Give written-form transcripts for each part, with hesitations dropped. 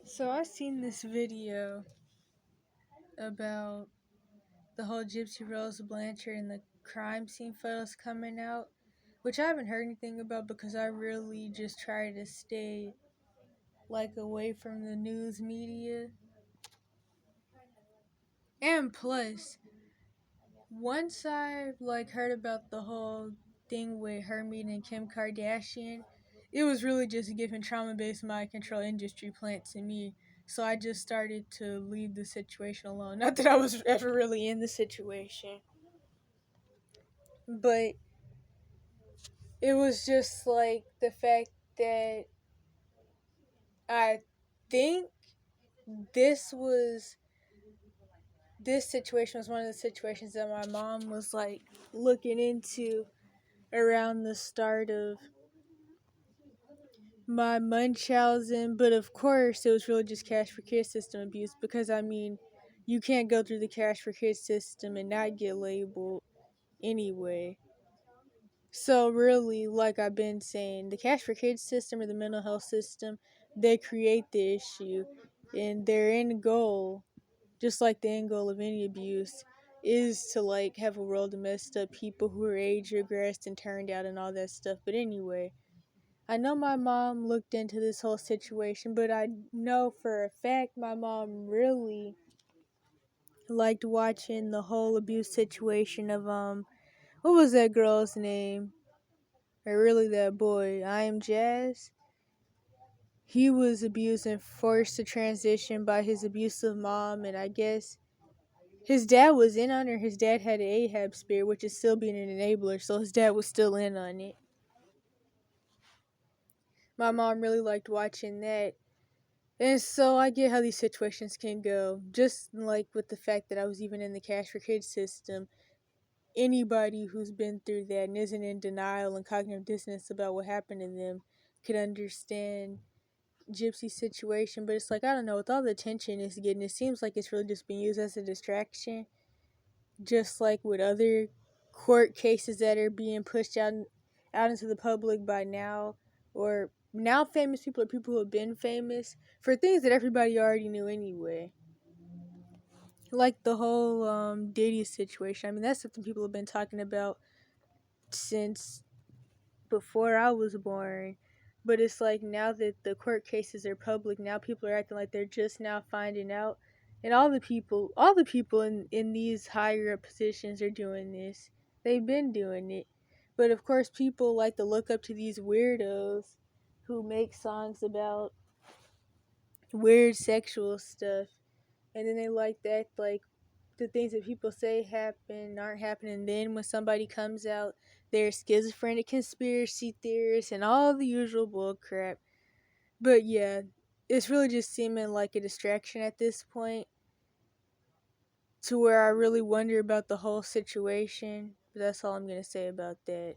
So I seen this video about the whole Gypsy Rose Blanchard and the crime scene photos coming out, which I haven't heard anything about because I really just try to stay away from the news media. And plus, once I heard about the whole thing with her meeting Kim Kardashian, it was really just giving trauma-based mind control industry plant to me. So I just started to leave the situation alone. Not that I was ever really in the situation, but it was just the fact that I think this was this situation was one of the situations that my mom was looking into around the start of my Munchausen, but of course it was really just cash for kids system abuse because you can't go through the cash for kids system and not get labeled anyway. So really, like I've been saying, the cash for kids system or the mental health system, they create the issue, and their end goal, just like the end goal of any abuse, is to have a world of messed up people who are age regressed and turned out and all that stuff. But anyway, I know my mom looked into this whole situation, but I know for a fact my mom really liked watching the whole abuse situation of what was that girl's name? Or really that boy, I Am Jazz. He was abused and forced to transition by his abusive mom, and I guess his dad was in on it. His dad had an Ahab spirit, which is still being an enabler, so his dad was still in on it. My mom really liked watching that. And so I get how these situations can go. Just like with the fact that I was even in the cash for kids system, anybody who's been through that and isn't in denial and cognitive dissonance about what happened to them could understand Gypsy's situation. But it's I don't know, with all the attention it's getting, it seems like it's really just being used as a distraction. Just like with other court cases that are being pushed out into the public by now, or now famous people, or people who have been famous for things that everybody already knew anyway. Like the whole Diddy situation. That's something people have been talking about since before I was born. But it's now that the court cases are public, now people are acting like they're just now finding out. And all the people in these higher up positions are doing this. They've been doing it. But of course people like to look up to these weirdos who make songs about weird sexual stuff. And then they like that the things that people say happen aren't happening. Then when somebody comes out, they're schizophrenic conspiracy theorists and all the usual bull crap. But yeah, it's really just seeming like a distraction at this point, to where I really wonder about the whole situation. But that's all I'm gonna say about that.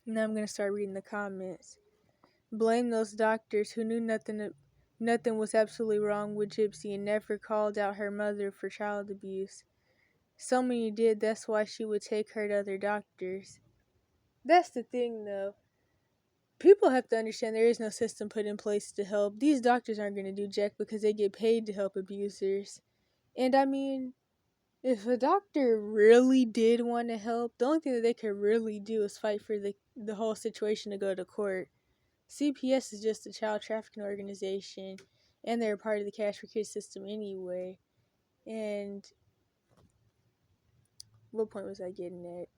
Now I'm gonna start reading the comments. Blame those doctors who knew nothing was absolutely wrong with Gypsy and never called out her mother for child abuse. So many did, that's why she would take her to other doctors. That's the thing, though. People have to understand there is no system put in place to help. These doctors aren't going to do jack because they get paid to help abusers. And if a doctor really did want to help, the only thing that they could really do is fight for the whole situation to go to court. CPS is just a child trafficking organization, and they're a part of the cash for kids system anyway. And what point was I getting at?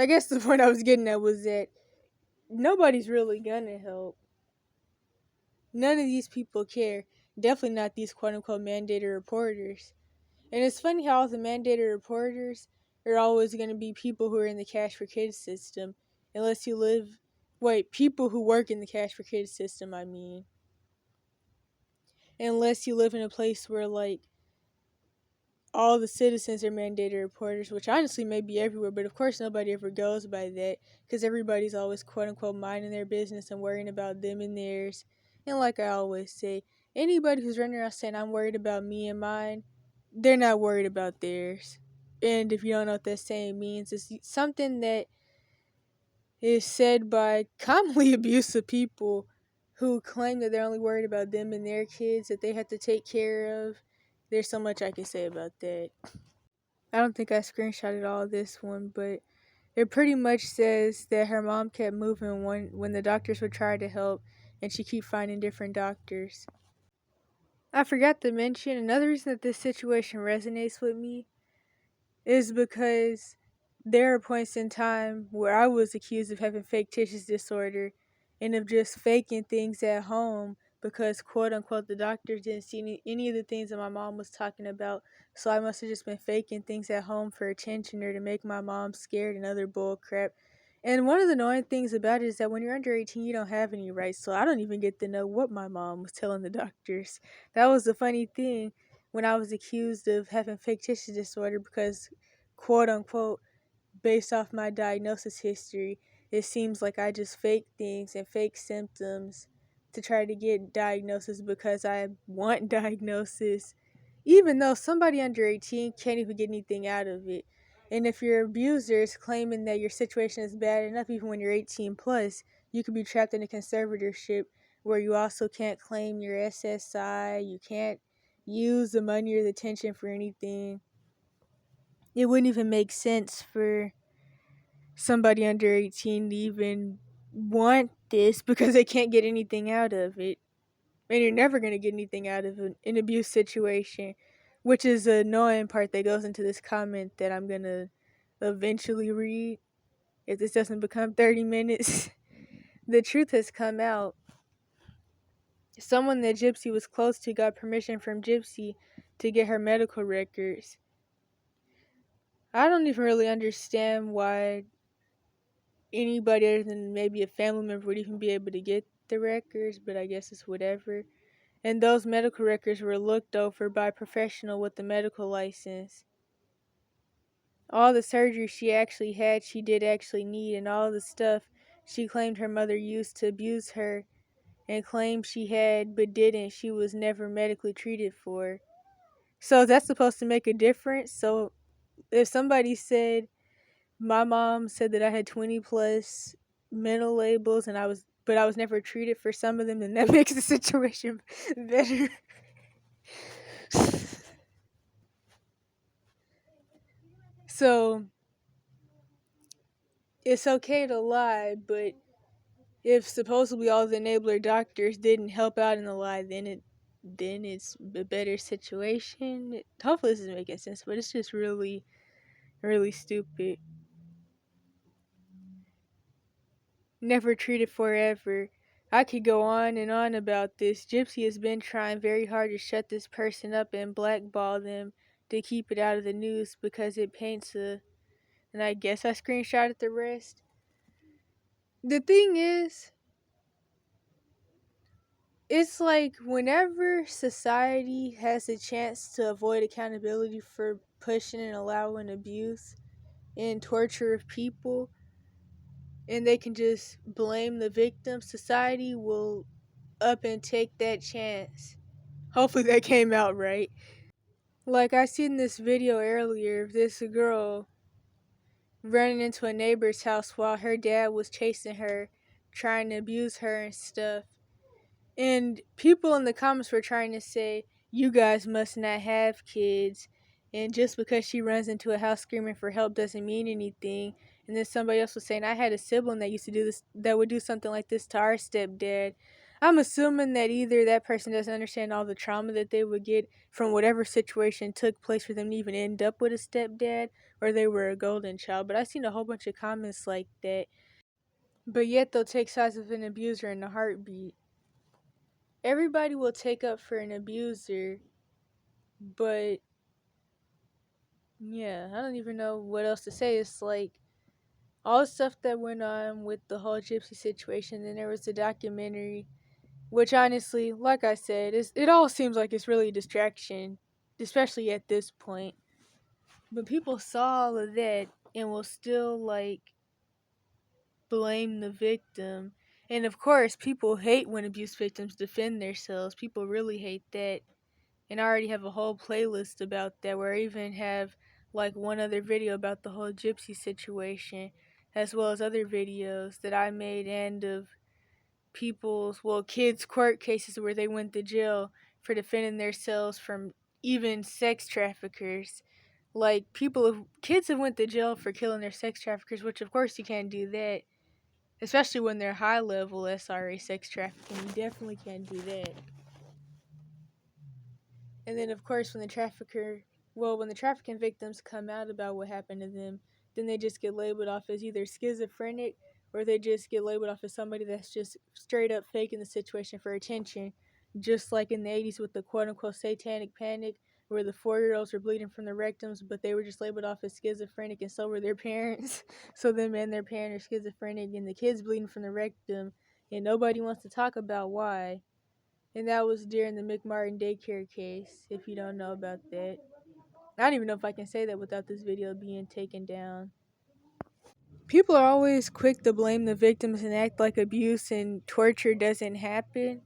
I guess the point I was getting at was that nobody's really gonna help. None of these people care. Definitely not these quote unquote mandated reporters. And it's funny how all the mandated reporters are always gonna be people who are in the cash for kids system. Unless you live people who work in the cash for kids system, Unless you live in a place where all the citizens are mandated reporters, which honestly may be everywhere, but of course nobody ever goes by that because everybody's always quote unquote minding their business and worrying about them and theirs. And like I always say, anybody who's running around saying I'm worried about me and mine, they're not worried about theirs. And if you don't know what that saying means, it's something that is said by commonly abusive people who claim that they're only worried about them and their kids that they have to take care of. There's so much I can say about that. I don't think I screenshotted all of this one, but it pretty much says that her mom kept moving when the doctors would try to help, and she keep finding different doctors. I forgot to mention another reason that this situation resonates with me is because there are points in time where I was accused of having factitious disorder and of just faking things at home because, quote unquote, the doctors didn't see any of the things that my mom was talking about. So I must have just been faking things at home for attention or to make my mom scared and other bull crap. And one of the annoying things about it is that when you're under 18, you don't have any rights. So I don't even get to know what my mom was telling the doctors. That was the funny thing when I was accused of having factitious disorder because, quote unquote, based off my diagnosis history, it seems like I just fake things and fake symptoms to try to get diagnosis because I want diagnosis, even though somebody under 18 can't even get anything out of it. And if your abuser is claiming that your situation is bad enough, even when you're 18 plus, you could be trapped in a conservatorship where you also can't claim your SSI, you can't use the money or the attention for anything. It wouldn't even make sense for somebody under 18 to even want this because they can't get anything out of it. And you're never going to get anything out of an abuse situation, which is the annoying part that goes into this comment that I'm going to eventually read if this doesn't become 30 minutes. The truth has come out. Someone that Gypsy was close to got permission from Gypsy to get her medical records. I don't even really understand why anybody other than maybe a family member would even be able to get the records, but I guess it's whatever. And those medical records were looked over by a professional with a medical license. All the surgery she actually had, she did actually need, and all the stuff she claimed her mother used to abuse her and claimed she had but didn't, she was never medically treated for. So that's supposed to make a difference. So if somebody said, my mom said that I had 20 plus mental labels and I was never treated for some of them, then that makes the situation better. So it's okay to lie, but if supposedly all the enabler doctors didn't help out in the lie, then it's a better situation. Hopefully this is making sense, but it's just really, really stupid. Never treated forever. I could go on and on about this. Gypsy has been trying very hard to shut this person up and blackball them to keep it out of the news because it paints a... And I guess I screenshotted the rest. The thing is, it's like whenever society has a chance to avoid accountability for pushing and allowing abuse and torture of people, and they can just blame the victim, society will up and take that chance. Hopefully that came out right. Like I seen this video earlier of this girl running into a neighbor's house while her dad was chasing her, trying to abuse her and stuff. And people in the comments were trying to say, you guys must not have kids. And just because she runs into a house screaming for help doesn't mean anything. And then somebody else was saying, I had a sibling that used to do this, that would do something like this to our stepdad. I'm assuming that either that person doesn't understand all the trauma that they would get from whatever situation took place for them to even end up with a stepdad, or they were a golden child. But I've seen a whole bunch of comments like that. But yet they'll take sides of an abuser in a heartbeat. Everybody will take up for an abuser, but yeah, I don't even know what else to say. It's like all the stuff that went on with the whole Gypsy situation. Then there was the documentary, which honestly, like I said, it all seems like it's really a distraction, especially at this point. But people saw all of that and will still like blame the victim. And of course, people hate when abuse victims defend themselves. People really hate that. And I already have a whole playlist about that where I even have like one other video about the whole Gypsy situation, as well as other videos that I made and of kids' court cases where they went to jail for defending themselves from even sex traffickers. Like kids have went to jail for killing their sex traffickers, which of course you can't do that, especially when they're high level SRA sex trafficking. You definitely can't do that. And then, of course, when the trafficking victims come out about what happened to them, then they just get labeled off as either schizophrenic or they just get labeled off as somebody that's just straight up faking the situation for attention. Just like in the 80s with the quote unquote satanic panic, where the 4-year-olds were bleeding from their rectums, but they were just labeled off as schizophrenic and so were their parents. So them and their parents are schizophrenic and the kids bleeding from the rectum, and nobody wants to talk about why. And that was during the McMartin daycare case, if you don't know about that. I don't even know if I can say that without this video being taken down. People are always quick to blame the victims and act like abuse and torture doesn't happen.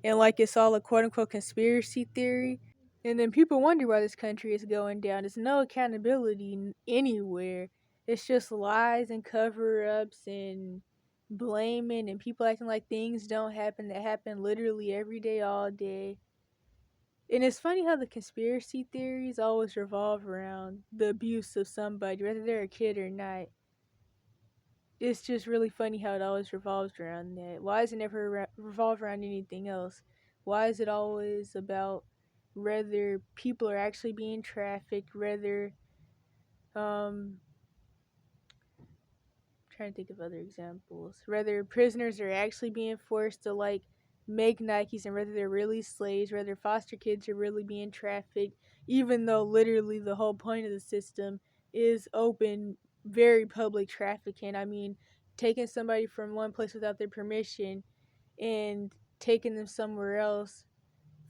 And like it's all a quote unquote conspiracy theory. And then people wonder why this country is going down. There's no accountability anywhere. It's just lies and cover ups and blaming and people acting like things don't happen that happen literally every day, all day. And it's funny how the conspiracy theories always revolve around the abuse of somebody, whether they're a kid or not. It's just really funny how it always revolves around that. Why does it never revolve around anything else? Why is it always about whether people are actually being trafficked, whether trying to think of other examples. Whether prisoners are actually being forced to like make Nikes and whether they're really slaves, whether foster kids are really being trafficked, even though literally the whole point of the system is open, very public trafficking. I mean, taking somebody from one place without their permission and taking them somewhere else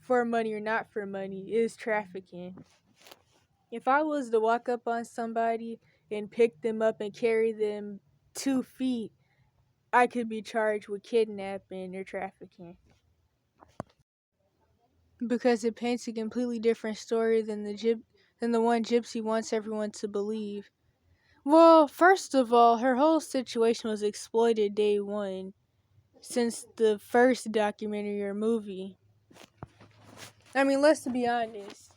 for money or not for money is trafficking. If I was to walk up on somebody and pick them up and carry them 2 feet, I could be charged with kidnapping or trafficking. Because it paints a completely different story than the one Gypsy wants everyone to believe. Well, first of all, her whole situation was exploited day one, since the first documentary or movie. I mean, let's be honest.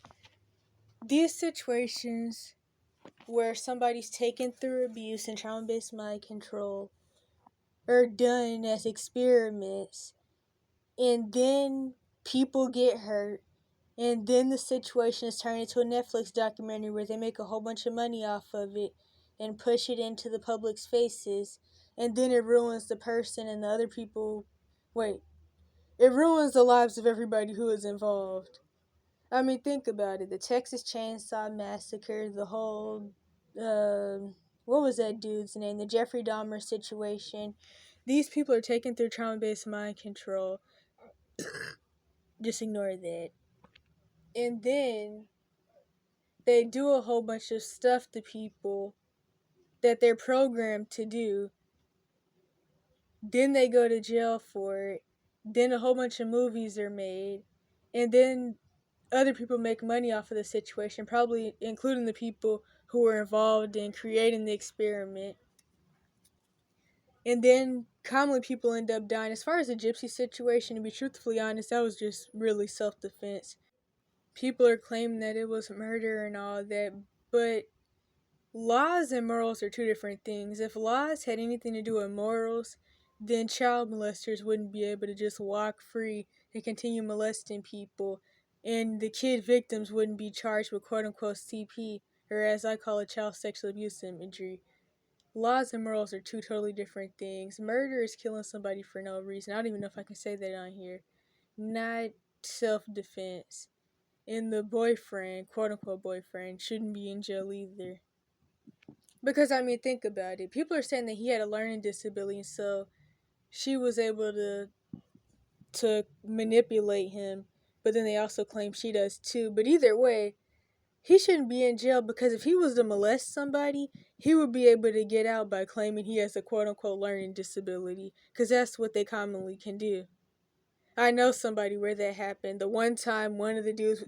These situations where somebody's taken through abuse and trauma-based mind control are done as experiments, and then people get hurt, and then the situation is turned into a Netflix documentary where they make a whole bunch of money off of it and push it into the public's faces, and then it ruins the person and the other people. It ruins the lives of everybody who is involved. I mean, think about it. The Texas Chainsaw Massacre, the whole, what was that dude's name? The Jeffrey Dahmer situation. These people are taken through trauma-based mind control. Just ignore that. And then they do a whole bunch of stuff to people that they're programmed to do. Then they go to jail for it. Then a whole bunch of movies are made. And then other people make money off of the situation, probably including the people who were involved in creating the experiment. And then commonly people end up dying. As far as the Gypsy situation, to be truthfully honest, that was just really self-defense. People are claiming that it was murder and all that, but laws and morals are two different things. If laws had anything to do with morals, then child molesters wouldn't be able to just walk free and continue molesting people, and the kid victims wouldn't be charged with quote-unquote CP, or as I call it, child sexual abuse imagery. Laws and morals are two totally different things. Murder is killing somebody for no reason. I don't even know if I can say that on here. Not self-defense. And the boyfriend, quote-unquote boyfriend, shouldn't be in jail either. Because, I mean, think about it. People are saying that he had a learning disability, and so she was able to manipulate him, but then they also claim she does too. But either way, he shouldn't be in jail, because if he was to molest somebody, he would be able to get out by claiming he has a quote-unquote learning disability, because that's what they commonly can do. I know somebody where that happened. The one time one of the dudes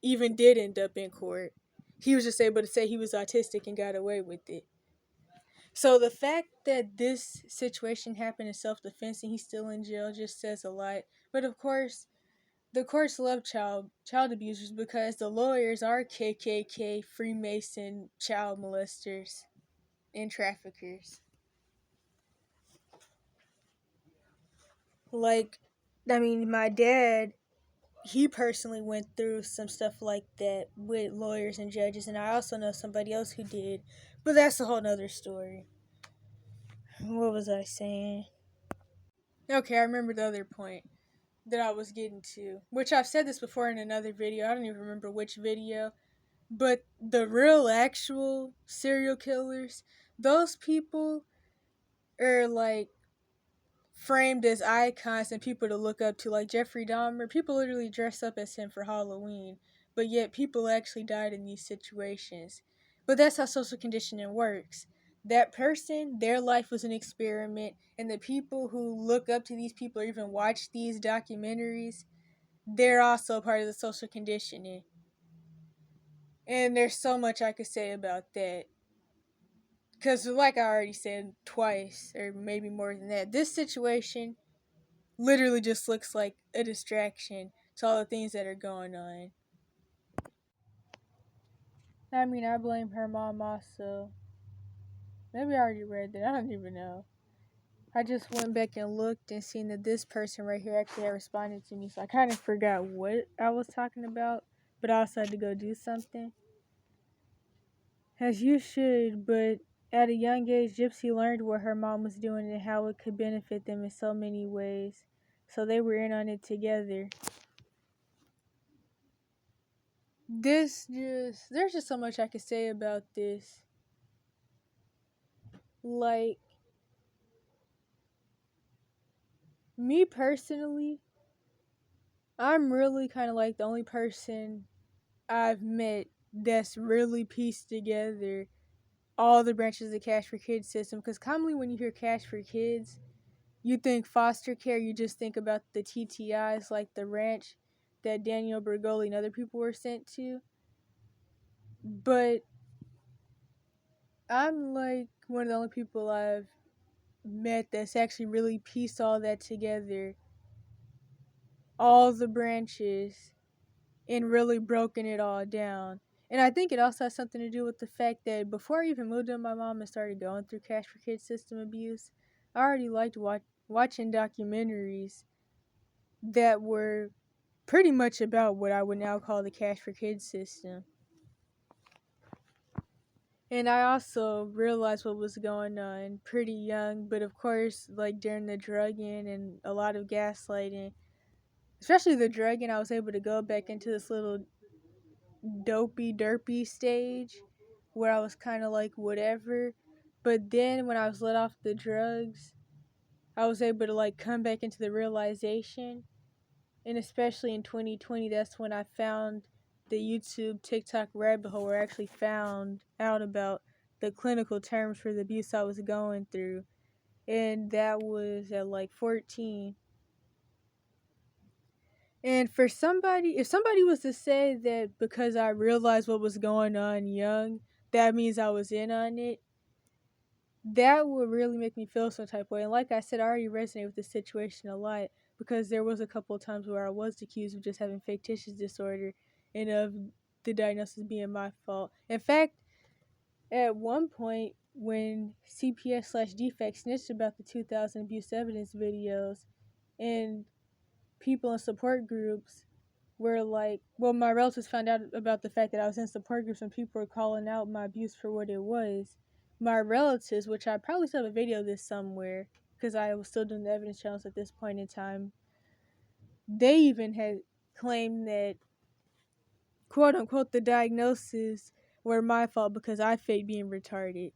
even did end up in court. He was just able to say he was autistic and got away with it. So the fact that this situation happened in self-defense and he's still in jail just says a lot. But of course, the courts love child abusers because the lawyers are KKK, Freemason, child molesters, and traffickers. Like, I mean, my dad, he personally went through some stuff like that with lawyers and judges, and I also know somebody else who did, but that's a whole nother story. What was I saying? Okay, I remember the other point that I was getting to, which I've said this before in another video. I don't even remember which video, but the real actual serial killers, those people are like framed as icons and people to look up to, like Jeffrey Dahmer. People literally dress up as him for Halloween, but yet people actually died in these situations. But that's how social conditioning works. That person, their life was an experiment, and the people who look up to these people or even watch these documentaries, they're also part of the social conditioning. And there's so much I could say about that. Because, like I already said twice, or maybe more than that, this situation literally just looks like a distraction to all the things that are going on. I mean, I blame her mom also. Maybe I already read that. I don't even know. I just went back and looked and seen that this person right here actually had responded to me, so I kind of forgot what I was talking about, but I also had to go do something. As you should, but at a young age, Gypsy learned what her mom was doing and how it could benefit them in so many ways. So they were in on it together. There's just so much I could say about this. Like, me personally, I'm really kind of like the only person I've met that's really pieced together all the branches of the Cash for Kids system. Because commonly when you hear Cash for Kids, you think foster care, you just think about the TTIs, like the ranch that Daniel Bergoli and other people were sent to. But I'm like one of the only people I've met that's actually really pieced all that together, all the branches, and really broken it all down. And I think it also has something to do with the fact that before I even moved in with my mom and started going through Cash for Kids system abuse, I already liked watching documentaries that were pretty much about what I would now call the Cash for Kids system. And I also realized what was going on pretty young, but of course, like during the drugging and a lot of gaslighting, especially the drugging, I was able to go back into this little dopey derpy stage where I was kind of like whatever. But then when I was let off the drugs, I was able to like come back into the realization. And especially in 2020, that's when I found the YouTube TikTok rabbit hole where I actually found out about the clinical terms for the abuse I was going through. And that was at like 14. And for somebody, if somebody was to say that because I realized what was going on young, that means I was in on it, that would really make me feel some type of way. And like I said, I already resonate with the situation a lot because there was a couple of times where I was accused of just having fictitious disorder and of the diagnosis being my fault. In fact, at one point when CPS/defect snitched about the 2000 abuse evidence videos and people in support groups where like, well, my relatives found out about the fact that I was in support groups and people were calling out my abuse for what it was. My relatives, which I probably still have a video of this somewhere because I was still doing the evidence channels at this point in time, they even had claimed that, quote unquote, the diagnoses were my fault because I faked being retarded.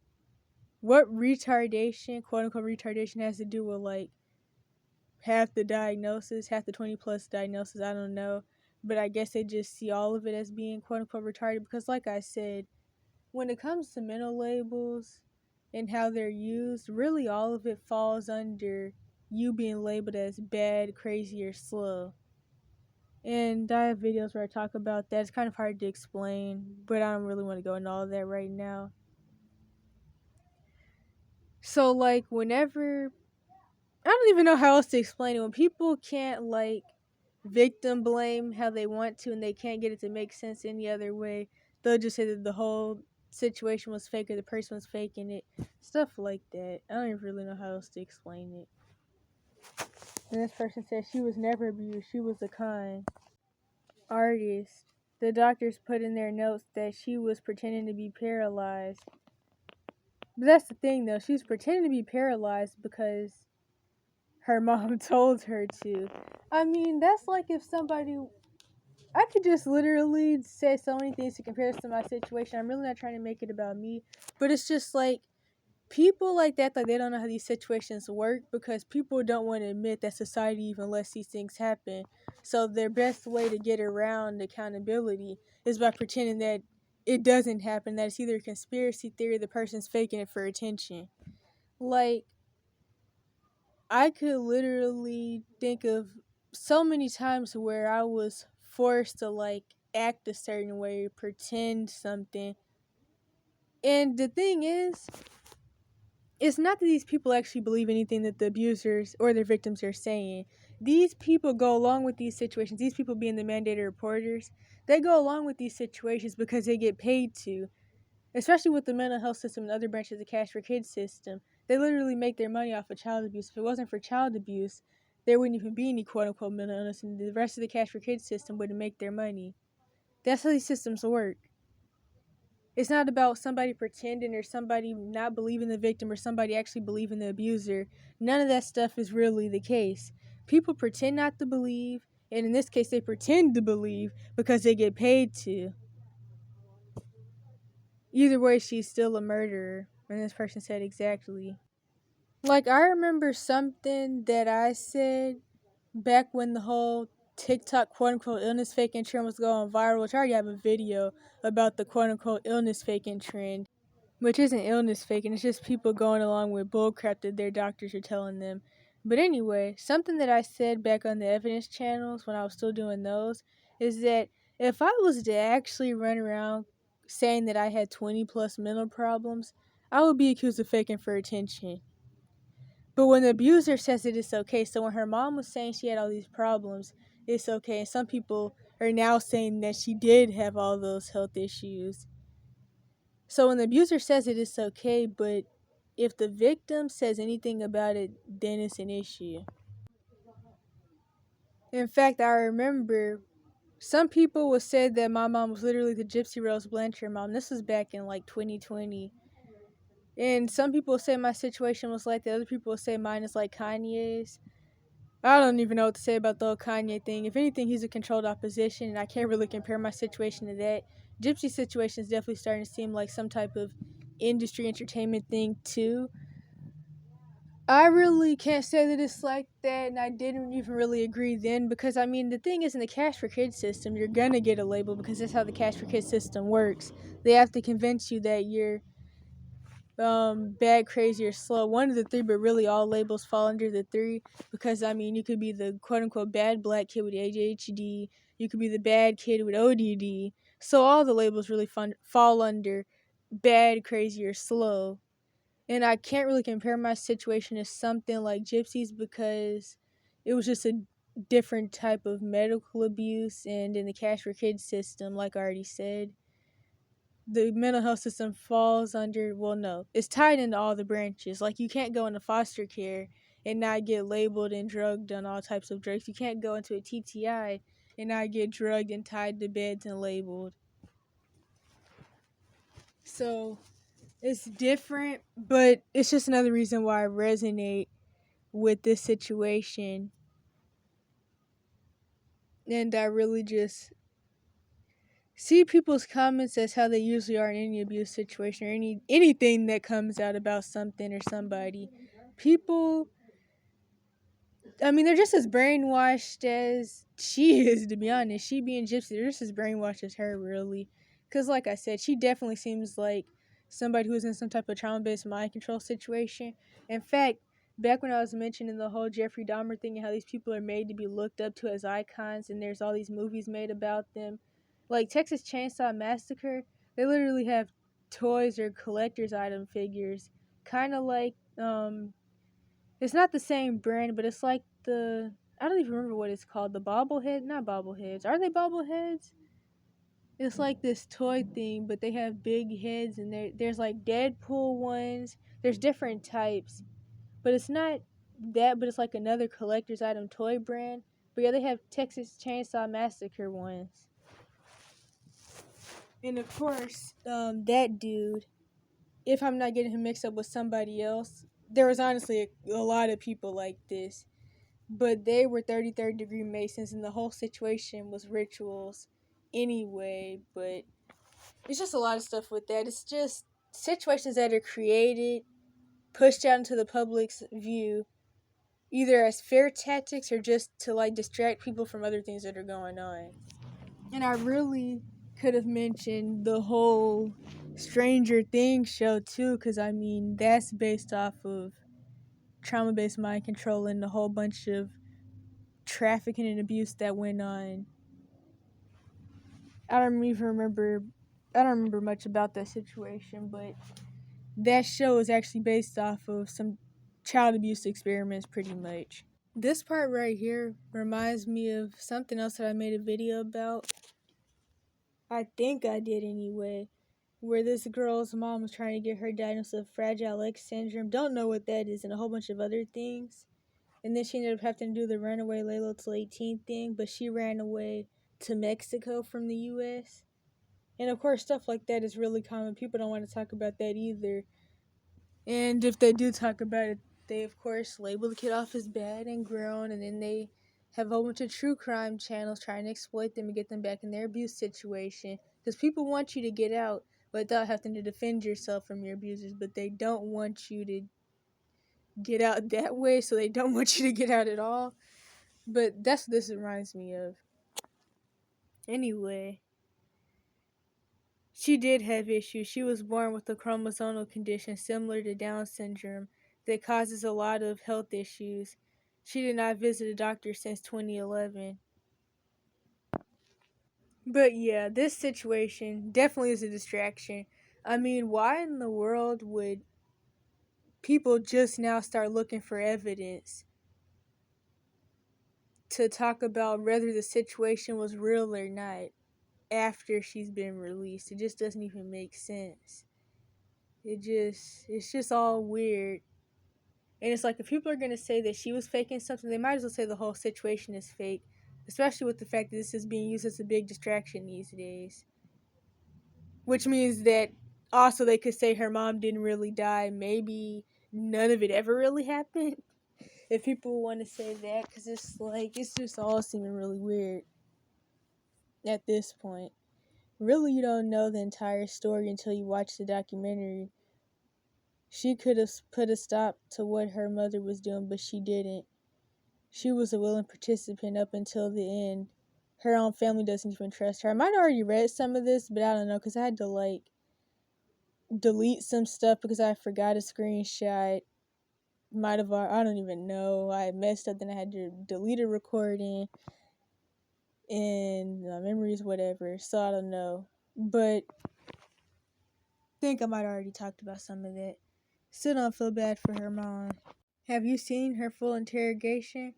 What retardation, quote unquote retardation, has to do with like half the diagnosis, half the 20 plus diagnosis, I don't know. But I guess they just see all of it as being quote unquote retarded because, like I said, when it comes to mental labels and how they're used, really all of it falls under you being labeled as bad, crazy, or slow. And I have videos where I talk about that. It's kind of hard to explain, but I don't really want to go into all of that right now. So like whenever I don't even know how else to explain it. When people can't like victim blame how they want to and they can't get it to make sense any other way, they'll just say that the whole situation was fake or the person was faking it. Stuff like that. I don't even really know how else to explain it. And this person said she was never abused. She was a kind artist. The doctors put in their notes that she was pretending to be paralyzed. But that's the thing though. She was pretending to be paralyzed because her mom told her to. I mean, that's like if somebody. I could just literally say so many things to compare this to my situation. I'm really not trying to make it about me. But it's just like people like that, like they don't know how these situations work because people don't want to admit that society even lets these things happen. So their best way to get around accountability is by pretending that it doesn't happen, that it's either a conspiracy theory, the person's faking it for attention. Like, I could literally think of so many times where I was forced to like act a certain way, pretend something. And the thing is, it's not that these people actually believe anything that the abusers or their victims are saying. These people go along with these situations. These people being the mandated reporters, they go along with these situations because they get paid to. Especially with the mental health system and other branches of the Cash for Kids system. They literally make their money off of child abuse. If it wasn't for child abuse, there wouldn't even be any quote unquote mental illness, and the rest of the Cash for Kids system wouldn't make their money. That's how these systems work. It's not about somebody pretending or somebody not believing the victim or somebody actually believing the abuser. None of that stuff is really the case. People pretend not to believe, and in this case, they pretend to believe because they get paid to. Either way, she's still a murderer. And this person said exactly. Like, I remember something that I said back when the whole TikTok quote unquote illness faking trend was going viral, which I already have a video about the quote unquote illness faking trend, which isn't illness faking, it's just people going along with bullcrap that their doctors are telling them. But anyway, something that I said back on the evidence channels when I was still doing those is that if I was to actually run around saying that I had 20 plus mental problems, I would be accused of faking for attention. But when the abuser says that it's okay, so when her mom was saying she had all these problems, it's okay. And some people are now saying that she did have all those health issues. So when the abuser says it, it's okay, but if the victim says anything about it, then it's an issue. In fact, I remember some people would say that my mom was literally the Gypsy Rose Blanchard mom. This was back in like 2020. And some people say my situation was like that. Other people say mine is like Kanye's. I don't even know what to say about the whole Kanye thing. If anything, he's a controlled opposition, and I can't really compare my situation to that. Gypsy's situation is definitely starting to seem like some type of industry entertainment thing, too. I really can't say that it's like that, and I didn't even really agree then because, I mean, the thing is, in the Cash for Kids system, you're gonna get a label because that's how the Cash for Kids system works. They have to convince you that you're bad, crazy, or slow. One of the three, but really all labels fall under the three because I mean you could be the quote unquote bad black kid with ADHD, you could be the bad kid with ODD. So all the labels really fall under bad, crazy, or slow. And I can't really compare my situation to something like Gypsy's because it was just a different type of medical abuse, and in the Cash for Kids system, like I already said, the mental health system falls under, well, no, it's tied into all the branches. Like, you can't go into foster care and not get labeled and drugged on all types of drugs. You can't go into a TTI and not get drugged and tied to beds and labeled. So it's different, but it's just another reason why I resonate with this situation. And I really just see people's comments as how they usually are in any abuse situation or anything that comes out about something or somebody. People, I mean, they're just as brainwashed as she is, to be honest. She being Gypsy, they're just as brainwashed as her, really. Because, like I said, she definitely seems like somebody who's in some type of trauma-based mind control situation. In fact, back when I was mentioning the whole Jeffrey Dahmer thing and how these people are made to be looked up to as icons and there's all these movies made about them, like Texas Chainsaw Massacre, they literally have toys or collector's item figures, kind of like Um, it's not the same brand, but it's like the I don't even remember what it's called. The bobblehead, not bobbleheads. Are they bobbleheads? It's like this toy thing, but they have big heads, and there's like Deadpool ones. There's different types, but it's not that. But it's like another collector's item toy brand. But yeah, they have Texas Chainsaw Massacre ones, and of course, that dude. If I'm not getting him mixed up with somebody else, there was honestly a lot of people like this, but they were 33rd degree Masons, and the whole situation was rituals anyway. But it's just a lot of stuff with that. It's just situations that are created, pushed out into the public's view, either as fear tactics or just to like distract people from other things that are going on. And I really could have mentioned the whole Stranger Things show too, because I mean, that's based off of trauma based mind control and a whole bunch of trafficking and abuse that went on. I don't even remember. I don't remember much about that situation, but that show is actually based off of some child abuse experiments, pretty much. This part right here reminds me of something else that I made a video about. I think I did anyway. Where this girl's mom was trying to get her diagnosed with Fragile X syndrome. Don't know what that is, and a whole bunch of other things. And then she ended up having to do the runaway Layla till 18 thing, but she ran away to Mexico from the US. And of course, stuff like that is really common. People don't want to talk about that either. And if they do talk about it, they of course label the kid off as bad and grown, and then they have a whole bunch of true crime channels trying to exploit them and get them back in their abuse situation. Because people want you to get out without having to defend yourself from your abusers, but they don't want you to get out that way, so they don't want you to get out at all. But that's what this reminds me of. Anyway, she did have issues. She was born with a chromosomal condition similar to Down syndrome that causes a lot of health issues. She did not visit a doctor since 2011. But yeah, this situation definitely is a distraction. I mean, why in the world would people just now start looking for evidence to talk about whether the situation was real or not after she's been released? It just doesn't even make sense. It's just all weird. And it's like, if people are going to say that she was faking something, they might as well say the whole situation is fake. Especially with the fact that this is being used as a big distraction these days. Which means that also they could say her mom didn't really die. Maybe none of it ever really happened. If people want to say that. Because it's like, it's just all seeming really weird at this point. Really, you don't know the entire story until you watch the documentary. She could have put a stop to what her mother was doing, but she didn't. She was a willing participant up until the end. Her own family doesn't even trust her. I might have already read some of this, but I don't know, because I had to, like, delete some stuff because I forgot a screenshot. Might have, I don't even know. I messed up, then I had to delete a recording, and memories, whatever. So I don't know. But I think I might have already talked about some of that. Still don't feel bad for her mom. Have you seen her full interrogation?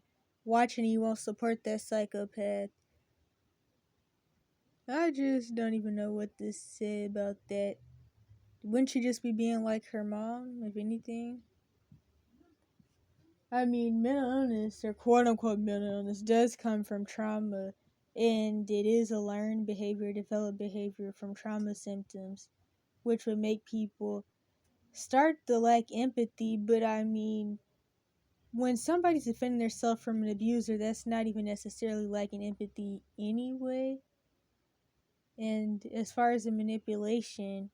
Watching you won't support that psychopath. I just don't even know what to say about that. Wouldn't she just be being like her mom, if anything? I mean, mental illness, or quote unquote mental illness, does come from trauma, and it is a learned behavior, developed behavior from trauma symptoms, which would make people start to lack empathy. But I mean, when somebody's defending themselves from an abuser, that's not even necessarily lacking empathy anyway. And as far as the manipulation,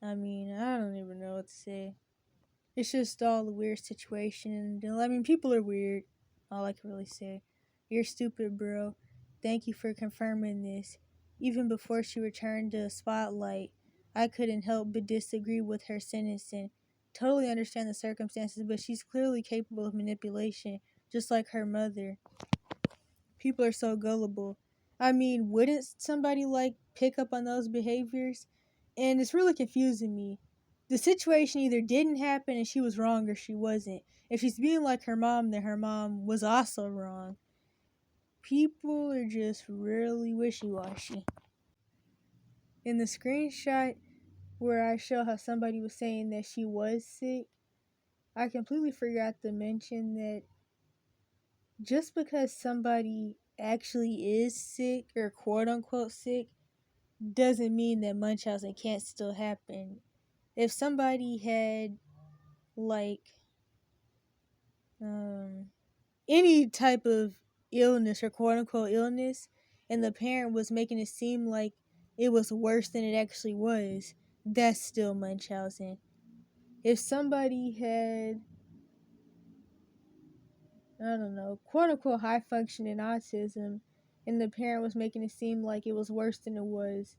I mean, I don't even know what to say. It's just all a weird situation. I mean, people are weird. All I can really say. You're stupid, bro. Thank you for confirming this. Even before she returned to the spotlight, I couldn't help but disagree with her sentencing. Totally understand the circumstances, but she's clearly capable of manipulation, just like her mother. People are so gullible. I mean, wouldn't somebody like pick up on those behaviors? And it's really confusing me. the situation either didn't happen and she was wrong or she wasn't. If she's being like her mom, then her mom was also wrong. People are just really wishy-washy. In the screenshot where I show how somebody was saying that she was sick, I completely forgot to mention that just because somebody actually is sick or quote unquote sick doesn't mean that Munchausen can't still happen. If somebody had like any type of illness or quote unquote illness and the parent was making it seem like it was worse than it actually was, that's still Munchausen. If somebody had, I don't know, quote unquote high functioning autism and the parent was making it seem like it was worse than it was,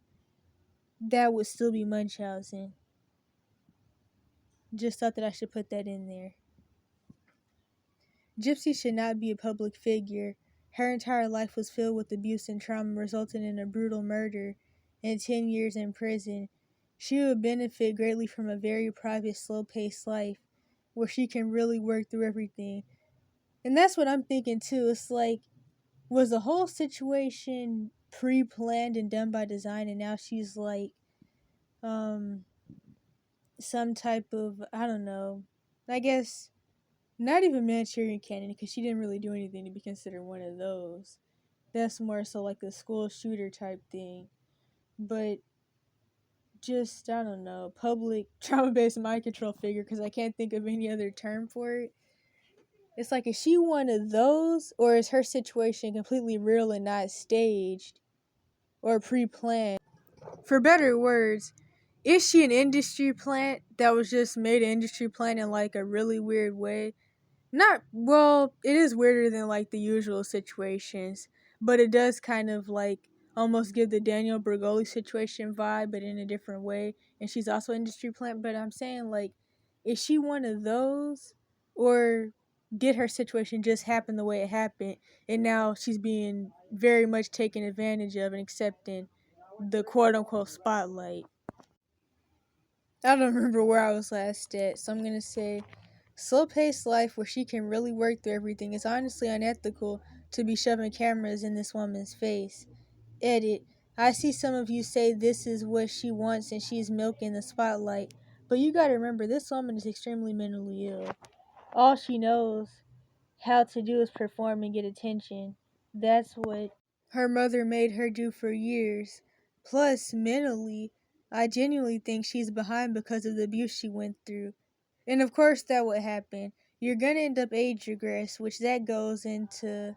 that would still be Munchausen. Just thought that I should put that in there. Gypsy should not be a public figure. Her entire life was filled with abuse and trauma, resulting in a brutal murder and 10 years in prison. She would benefit greatly from a very private, slow-paced life where she can really work through everything. And that's what I'm thinking too. It's like, was the whole situation pre-planned and done by design, and now she's like some type of, I don't know, I guess not even Manchurian candidate, because she didn't really do anything to be considered one of those. That's more so like a school shooter type thing. But just, I don't know, public trauma-based mind control figure, because I can't think of any other term for it. It's like, is she one of those, or is her situation completely real and not staged or pre-planned? For better words, is she an industry plant that was just made an industry plant in like a really weird way? Not, well, it is weirder than like the usual situations, but it does kind of like almost give the Daniel Bergoli situation vibe, but in a different way. And she's also industry plant, but I'm saying, like, is she one of those, or did her situation just happen the way it happened, and now she's being very much taken advantage of and accepting the quote unquote spotlight? I don't remember where I was last at, so I'm gonna say slow-paced life where she can really work through everything is honestly unethical to be shoving cameras in this woman's face. Edit. I see some of you say this is what she wants and she's milking the spotlight, but you gotta remember this woman is extremely mentally ill. All she knows how to do is perform and get attention. That's what her mother made her do for years. Plus, mentally, I genuinely think she's behind because of the abuse she went through. And of course that would happen. You're gonna end up age regress, which that goes into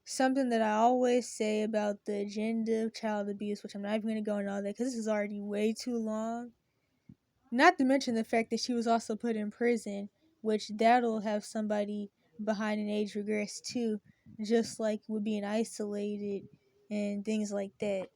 something that I always say about the agenda of child abuse, which I'm not even gonna go into all that because this is already way too long. Not to mention the fact that she was also put in prison, which that'll have somebody behind an age regress too, just like with being isolated and things like that.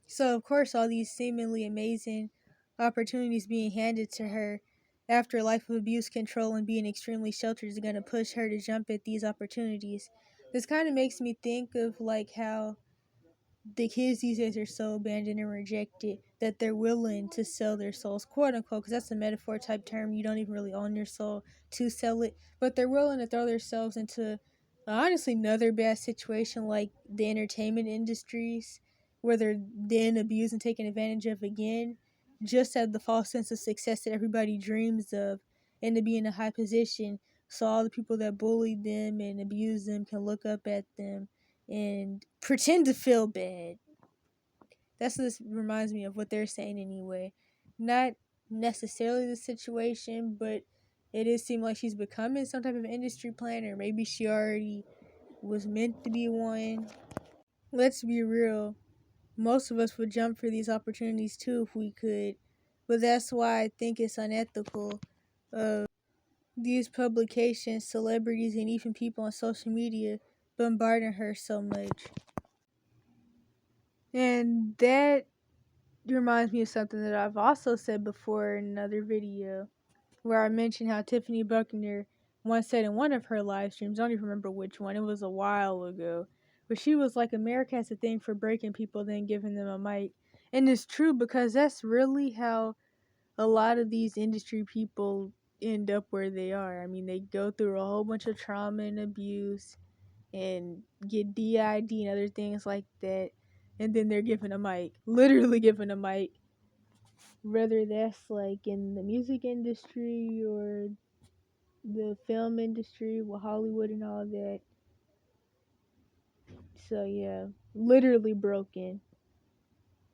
So, of course, all these seemingly amazing opportunities being handed to her after a life of abuse, control, and being extremely sheltered is going to push her to jump at these opportunities. This kind of makes me think of like how the kids these days are so abandoned and rejected that they're willing to sell their souls, quote unquote, because that's a metaphor type term. You don't even really own your soul to sell it, but they're willing to throw themselves into honestly another bad situation like the entertainment industries, where they're then abused and taken advantage of again, just to have the false sense of success that everybody dreams of, and to be in a high position so all the people that bullied them and abused them can look up at them and pretend to feel bad. That's what this reminds me of, what they're saying anyway. Not necessarily the situation, but it is seem like she's becoming some type of industry planner. Maybe she already was meant to be one. Let's be real. Most of us would jump for these opportunities too if we could. But that's why I think it's unethical of these publications, celebrities, and even people on social media bombarding her so much. And that reminds me of something that I've also said before in another video, where I mentioned how Tiffany Buckner once said in one of her live streams, I don't even remember which one, it was a while ago, but she was like, America has a thing for breaking people, then giving them a mic. And it's true, because that's really how a lot of these industry people end up where they are. I mean, they go through a whole bunch of trauma and abuse and get DID and other things like that. And then they're given a mic, literally given a mic, whether that's like in the music industry or the film industry with Hollywood and all that. So yeah, literally broken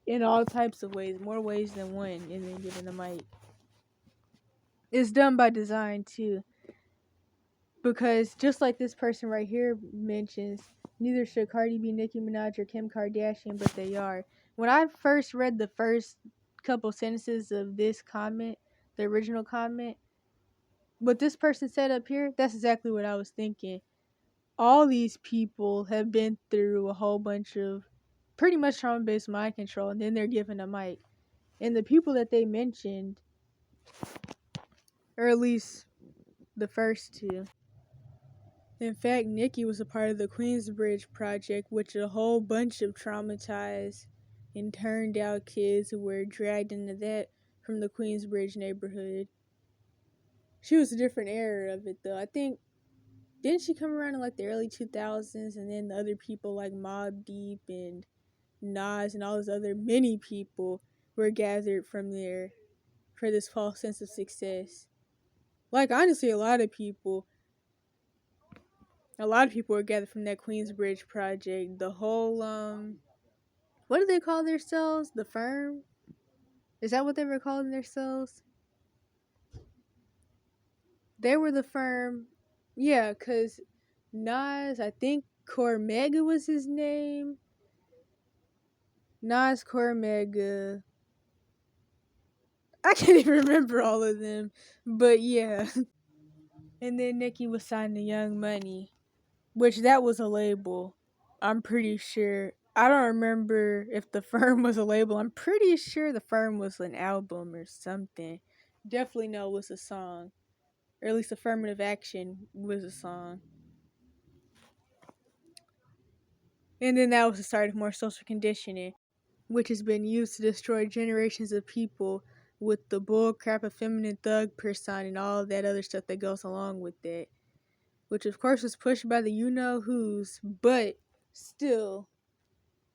in all types of ways, more ways than one, and then given a mic. It's done by design too, because just like this person right here mentions, neither should Cardi B, Nicki Minaj, or Kim Kardashian, but they are. When I first read the first couple sentences of this comment, the original comment, what this person said up here, that's exactly what I was thinking. All these people have been through a whole bunch of pretty much trauma-based mind control, and then they're given a mic. And the people that they mentioned, or at least the first two. In fact, Nikki was a part of the Queensbridge Project, which a whole bunch of traumatized and turned out kids were dragged into that from the Queensbridge neighborhood. She was a different era of it, though. I think, didn't she come around in like the early 2000s, and then the other people like Mobb Deep and Nas and all those other many people were gathered from there for this false sense of success. Like, honestly, a lot of people were gathered from that Queensbridge Project. The whole, what do they call themselves? The firm? Is that what they were calling themselves? They were the firm. Yeah, because Nas, I think Cormega was his name. Nas, Cormega. I can't even remember all of them. But yeah. And then Nicki was signed to Young Money, which that was a label. I'm pretty sure. I don't remember if the firm was a label. I'm pretty sure the firm was an album or something. Definitely know it was a song. Or at least Affirmative Action was a song. And then that was the start of more social conditioning, which has been used to destroy generations of people with the bullcrap of feminine thug persona and all of that other stuff that goes along with that. Which of course was pushed by the you-know-whos, but still,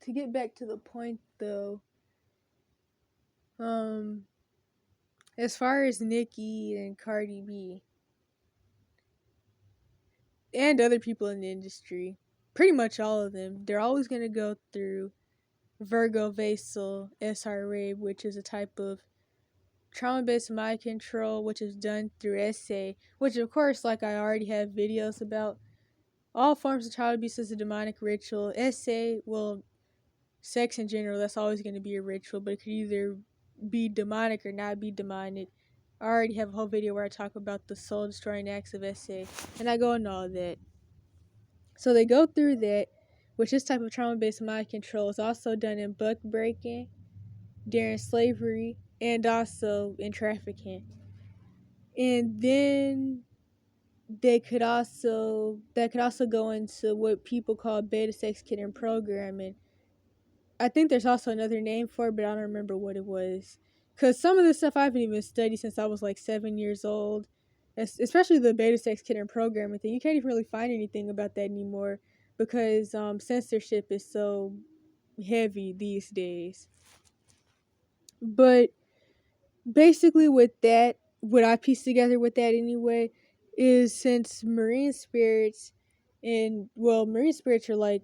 to get back to the point though, as far as Nicki and Cardi B, and other people in the industry, pretty much all of them, they're always going to go through Virgo Vasal SRA, which is a type of trauma-based mind control, which is done through SA, which of course, like I already have videos about, all forms of child abuse is a demonic ritual. SA, well, sex in general, that's always going to be a ritual, but it could either be demonic or not be demonic. I already have a whole video where I talk about the soul-destroying acts of SA, and I go into all that. So they go through that, which this type of trauma-based mind control is also done in buck breaking, during slavery, and also in trafficking. And then that could also go into what people call beta sex kitten programming. I think there's also another name for it, but I don't remember what it was. Because some of this stuff I haven't even studied since I was like 7 years old. Especially the beta sex kitten programming thing. You can't even really find anything about that anymore because censorship is so heavy these days. But basically with that, what I pieced together with that anyway, is since marine spirits are like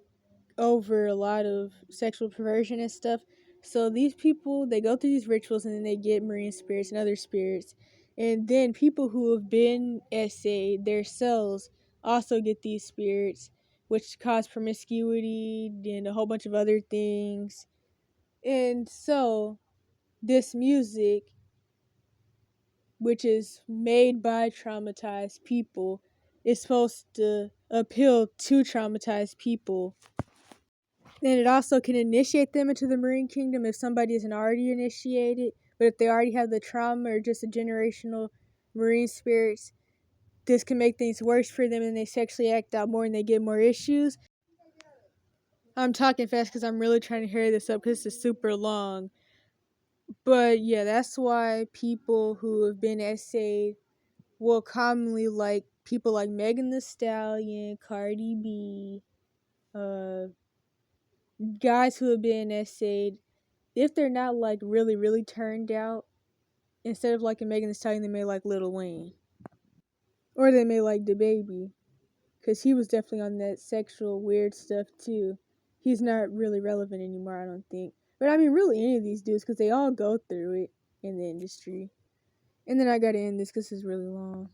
over a lot of sexual perversion and stuff. So these people, they go through these rituals and then they get marine spirits and other spirits. And then people who have been SA, their cells also get these spirits, which cause promiscuity and a whole bunch of other things. And so this music, which is made by traumatized people, is supposed to appeal to traumatized people. And it also can initiate them into the marine kingdom if somebody isn't already initiated. But if they already have the trauma or just a generational marine spirits, this can make things worse for them and they sexually act out more and they get more issues. I'm talking fast because I'm really trying to hurry this up because this is super long. But yeah, that's why people who have been essayed will commonly like people like Megan Thee Stallion, Cardi B, uh, guys who have been essayed. If they're not like really, really turned out, instead of liking Megan Thee Stallion, they may like Lil Wayne, or they may like DaBaby, because he was definitely on that sexual weird stuff too. He's not really relevant anymore, I don't think. But I mean, really, any of these dudes, because they all go through it in the industry. And then I gotta end this because it's really long.